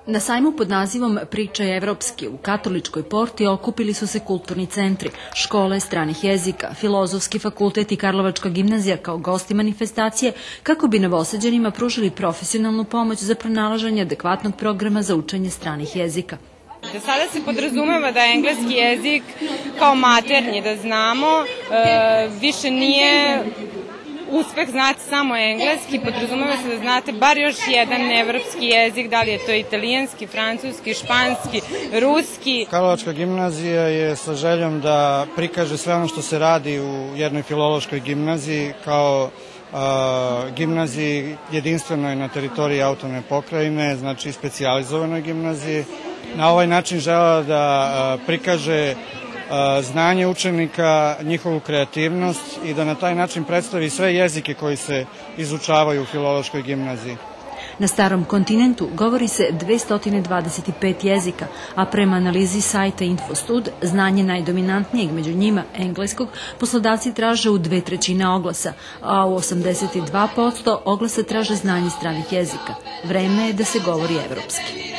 Na sajmu pod nazivom Pričaj evropski u katoličkoj Porti okupili su se kulturni centri, škole stranih jezika, Filozofski fakultet i Karlovačka gimnazija kao gosti manifestacije kako bi Novosađanima pružili profesionalnu pomoć za pronalaženje adekvatnog programa za učenje stranih jezika. Do sada se podrazumeva da je engleski jezik kao maternji, da znamo, više nije uspeh znati samo engleski, podrazumeva se da znate bar još jedan evropski jezik, da li je to italijanski, francuski, španski, ruski. Karlovačka gimnazija je sa željom da prikaže sve ono što se radi u jednoj filološkoj gimnaziji kao gimnaziji jedinstvenoj na teritoriji autonomne pokrajine, znači specijalizovanoj gimnaziji. Na ovaj način žela da prikaže znanje učenika, njihovu kreativnost i da na taj način predstavi sve jezike koji se izučavaju u filološkoj gimnaziji. Na Starom kontinentu govori se 225 jezika, a prema analizi sajta Infostud, znanje najdominantnijeg među njima, engleskog, poslodavci traže u 2/3 oglasa, a u 82% oglasa traže znanje stranih jezika. Vreme je da se govori evropski.